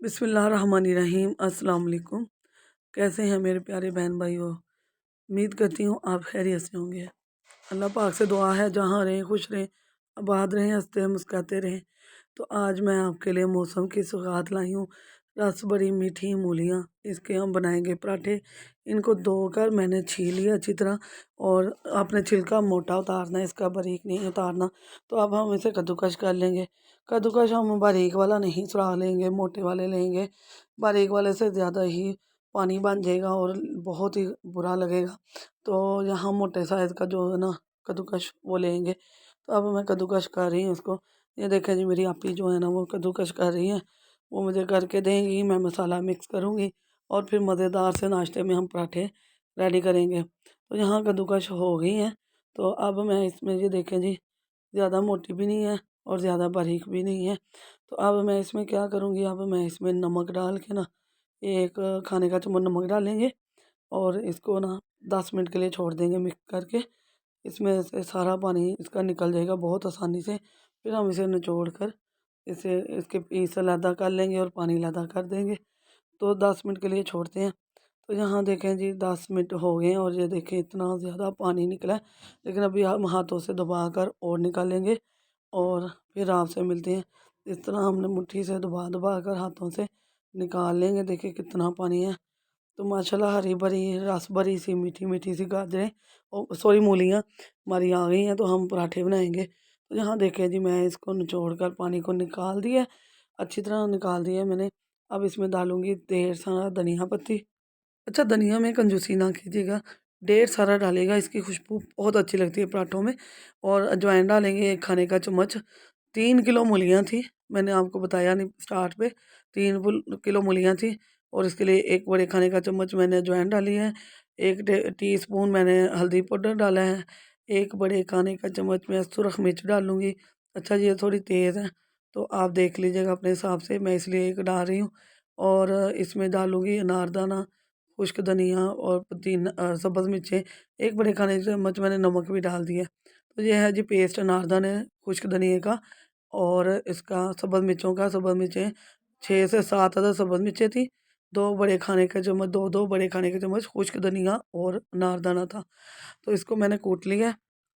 बिस्मिल्लाहिर्रहमानिर्रहीम अस्सलाम वालेकुम। कैसे हैं मेरे प्यारे बहन भाइयों। उम्मीद करती हूँ आप खैरियत से होंगे। अल्लाह पाक से दुआ है जहाँ रहें खुश रहें, आबाद रहें, हंसते मुस्कुराते रहें। तो आज मैं आपके लिए मौसम की सौगात लाई हूँ, रस बड़ी मीठी मूलियाँ। इसके हम बनाएंगे पराठे। इनको धोकर मैंने छील लिया अच्छी तरह, और आपने छिलका मोटा उतारना है, इसका बारीक नहीं उतारना। तो अब हम इसे कद्दूकस कर लेंगे। कद्दूकस हम बारीक वाला नहीं सुराख लेंगे, मोटे वाले लेंगे। बारीक वाले से ज़्यादा ही पानी बन जाएगा और बहुत ही बुरा लगेगा। तो यहाँ मोटे साइज़ का जो है ना कद्दूकस वो लेंगे। तो अब मैं कद्दूकस कर रही हूँ उसको। ये देखें जी, मेरी आपी जो है ना वो कद्दूकस कर रही हैं, वो मुझे करके देंगी। मैं मसाला मिक्स करूँगी और फिर मज़ेदार से नाश्ते में हम पराठे रेडी करेंगे। तो यहाँ कद्दूकस हो गई हैं। तो अब मैं इसमें ये देखें जी, ज़्यादा मोटी भी नहीं है और ज़्यादा बारीक भी नहीं है। तो अब मैं इसमें क्या करूँगी, अब मैं इसमें नमक डाल के ना, एक खाने का चम्मच नमक डालेंगे और इसको ना 10 मिनट के लिए छोड़ देंगे मिक्स करके। इसमें से सारा पानी इसका निकल जाएगा बहुत आसानी से। फिर हम इसे निचोड़ कर इसे इसके पीस अलहदा कर लेंगे और पानी अलहदा कर देंगे। तो 10 मिनट के लिए छोड़ते हैं। तो यहाँ देखें जी 10 मिनट हो गए हैं और ये देखें इतना ज़्यादा पानी निकला है। लेकिन अभी हम हाथों से दबा कर और निकालेंगे और फिर आपसे मिलते हैं। इस तरह हमने मुट्ठी से दबा दबा कर हाथों से निकाल लेंगे। देखिए कितना पानी है। तो माशाल्लाह हरी भरी रस भरी सी मीठी मीठी सी गाजरें सॉरी मूलियाँ हमारी आ गई हैं। तो हम पराठे बनाएंगे। तो यहाँ देखिए जी, मैं इसको निचोड़ कर पानी को निकाल दिया, अच्छी तरह निकाल दिया मैंने। अब इसमें डालूंगी ढेर सारा धनिया पत्ती। अच्छा, धनिया में कंजूसी ना कीजिएगा, ढेर सारा डालिएगा, इसकी खुशबू बहुत अच्छी लगती है पराठों में। और अजवाइन डालेंगे 1 खाने का चम्मच। 3 किलो मूलियाँ थी, मैंने आपको बताया नहीं स्टार्ट पे। 3 किलो मूलियाँ थी और इसके लिए 1 बड़े खाने का चम्मच मैंने अजवाइन डाली है। 1 टीस्पून मैंने हल्दी पाउडर डाला है। 1 बड़े खाने का चम्मच मैं सुरख मिर्च डालूँगी। अच्छा जी, ये थोड़ी तेज़ है तो आप देख लीजिएगा अपने हिसाब से, मैं इसलिए 1 डाल रही हूँ। और इसमें डालूँगी अनारदाना, खुश्क धनिया और पुदीना, सब्ज़ मिर्चें। 1 बड़े खाने के चम्मच मैंने नमक भी डाल दिया। तो ये है जी पेस्ट अनारदाने, खुश्क धनिये का और इसका सब्ज़ मिर्चों का। सब्ज़ मिर्चें 6 से 7 अदद सब्ज़ मिर्चें थी। 2 बड़े खाने के चम्मच 2-2 बड़े खाने के चम्मच खुश्क धनिया और अनारदाना था। तो इसको मैंने कूट लिया है।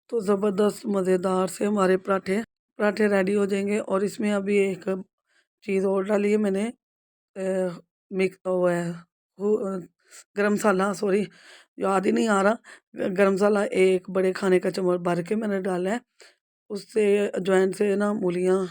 तो ज़बरदस्त मज़ेदार से हमारे पराठे पराठे रेडी हो जाएंगे। और इसमें अभी एक चीज़ और डाली है मैंने, मिक्स वो है गरम मसाला, सॉरी याद ही नहीं आ रहा। गरम मसाला 1 बड़े खाने का चम्मच भर के मैंने डाला है। उससे अजवाइन से ना मूलियाँ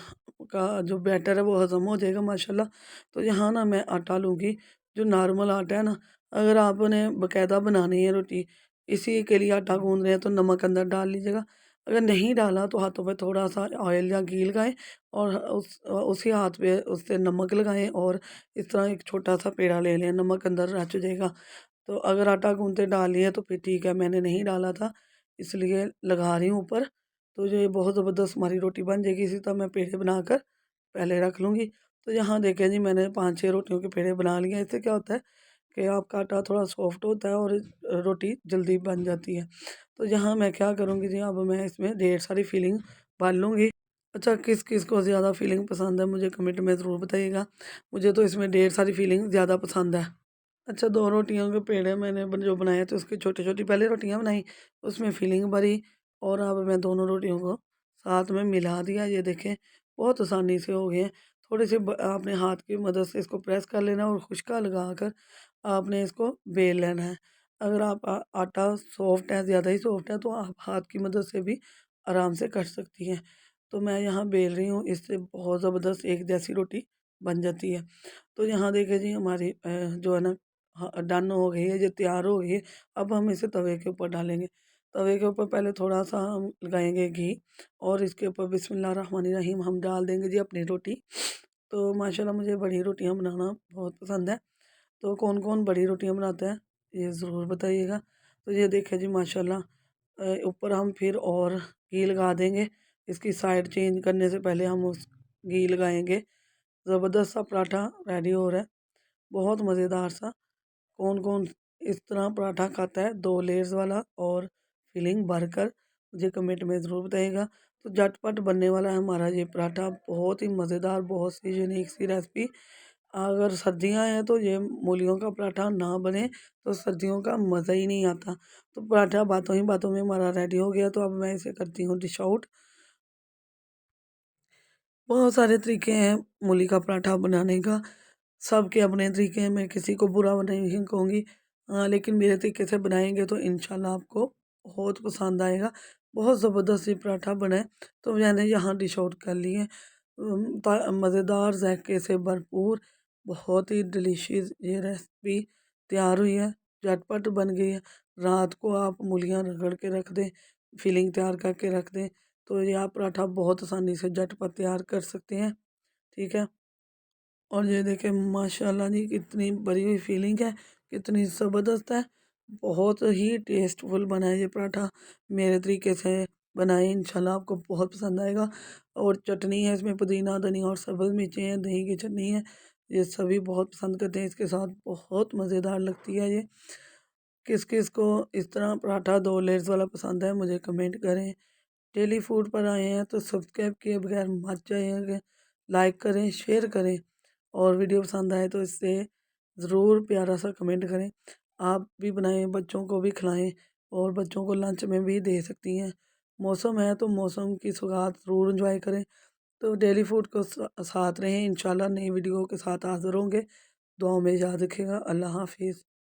का जो बैटर है वो हज़म हो जाएगा माशाल्लाह। तो यहाँ ना मैं आटा लूँगी, जो नॉर्मल आटा है ना। अगर आपने बाकायदा बनानी है रोटी, इसी के लिए आटा गूँध रहे हैं तो नमक अंदर डाल लीजिएगा। अगर नहीं डाला तो हाथों पे थोड़ा-सा ऑयल या घी लगाएँ और उसी हाथ पे उससे नमक लगाएँ और इस तरह एक छोटा-सा पेड़ा ले लें, नमक अंदर रच जाएगा। तो अगर आटा गूँथते डाली है तो फिर ठीक है, मैंने नहीं डाला था इसलिए लगा रही हूँ ऊपर। तो ये बहुत ज़बरदस्त हमारी रोटी बन जाएगी। इसी तरह मैं पेड़े बनाकर पहले रख लूँगी। तो यहाँ देखें जी, मैंने 5-6 रोटियों के पेड़े बना लिए हैं। इससे क्या होता है कि आपका आटा थोड़ा सॉफ्ट होता है और रोटी जल्दी बन जाती है। तो यहाँ मैं क्या करूँगी जी, अब मैं इसमें ढेर सारी फिलिंग भर लूँगी। अच्छा, किस-किस को ज़्यादा फिलिंग पसंद है मुझे कमेंट में ज़रूर बताइएगा। मुझे तो इसमें ढेर सारी फिलिंग ज़्यादा पसंद है। अच्छा, 2 रोटियों के पेड़े मैंने जो बनाए थे उसकी छोटी-छोटी पहले रोटियाँ बनाई, उसमें फिलिंग भरी और अब मैं दोनों रोटियों को साथ में मिला दिया। ये देखें बहुत आसानी से हो गए हैं। थोड़ी-सी आपने हाथ की मदद से इसको प्रेस कर लेना और खुशका लगाकर आपने इसको बेल लेना है। अगर आप आटा सॉफ्ट है, ज़्यादा ही सॉफ्ट है तो आप हाथ की मदद से भी आराम से कर सकती हैं। तो मैं यहाँ बेल रही हूँ, इससे बहुत ज़बरदस्त एक जैसी रोटी बन जाती है। तो यहाँ देखिए जी, हमारी जो है ना हाँ, डन हो गई है, ये तैयार हो गई है। अब हम इसे तवे के ऊपर डालेंगे। तवे के ऊपर पहले थोड़ा-सा हम लगाएँगे घी और इसके ऊपर बिस्मिल्लाहिर्रहमानिर्रहीम हम डाल देंगे जी अपनी रोटी। तो माशाल्लाह मुझे बड़ी रोटियाँ बनाना बहुत पसंद है। तो कौन-कौन बड़ी रोटियाँ बनाता है, ये ज़रूर बताइएगा। तो ये देखिए जी माशाल्लाह, ऊपर हम फिर और घी लगा देंगे। इसकी साइड चेंज करने से पहले हम उस घी लगाएँगे। ज़बरदस्त सा पराठा रेडी हो रहा है, बहुत मज़ेदार सा। कौन-कौन इस तरह पराठा खाता है 2 लेयर्स वाला और फिलिंग भरकर, मुझे कमेंट में ज़रूर बताइएगा। तो झटपट बनने वाला है हमारा ये पराठा, बहुत ही मज़ेदार, बहुत सी यूनिक सी रेसिपी। अगर सर्दियाँ हैं तो ये मूलियों का पराठा ना बने तो सर्दियों का मज़ा ही नहीं आता। तो पराठा बातों ही बातों में हमारा रेडी हो गया, तो अब मैं इसे करती हूँ डिश आउट। बहुत सारे तरीके हैं मूली का पराठा बनाने का, सबके अपने तरीके हैं, मैं किसी को बुरा नहीं कहूँगी। लेकिन मेरे तरीके से बनाएँगे तो इंशाल्लाह आपको बहुत पसंद आएगा। बहुत ज़बरदस्त ये पराठा बना है, तो मैंने यहाँ डिश आउट कर लिए। मज़ेदार ज़ायके से भरपूर बहुत ही डिलीशियस ये रेसिपी तैयार हुई है, झटपट बन गई है। रात को आप मूलियाँ रगड़ के रख दें, फिलिंग तैयार करके रख दें, तो ये आप पराठा बहुत आसानी से झटपट तैयार कर सकते हैं, ठीक है। और ये देखें माशाल्लाह जी कितनी भरी हुई फीलिंग है, कितनी ज़बरदस्त है। बहुत ही टेस्टफुल बना है ये पराठा, मेरे तरीके से बनाएं, इंशाल्लाह आपको बहुत पसंद आएगा। और चटनी है इसमें, पुदीना धनिया और सब्ज़ मिर्चें हैं, दही की चटनी है, ये सभी बहुत पसंद करते हैं। इसके साथ बहुत मज़ेदार लगती है ये। किस किस को इस तरह पराठा 2 लेयर्स वाला पसंद है मुझे कमेंट करें। डेली फूड पर आए हैं तो सब्सक्राइब किए बगैर मत जाइएगा, लाइक करें, शेयर करें, और वीडियो पसंद आए तो इसे ज़रूर प्यारा सा कमेंट करें। आप भी बनाएं, बच्चों को भी खिलाएं, और बच्चों को लंच में भी दे सकती हैं। मौसम है तो मौसम की सौगात ज़रूर इंजॉय करें। तो डेली फूड को साथ रहें, इंशाल्लाह नई वीडियो के साथ हाज़िर होंगे। दुआओं में याद रखिएगा। अल्लाह हाफ़िज़।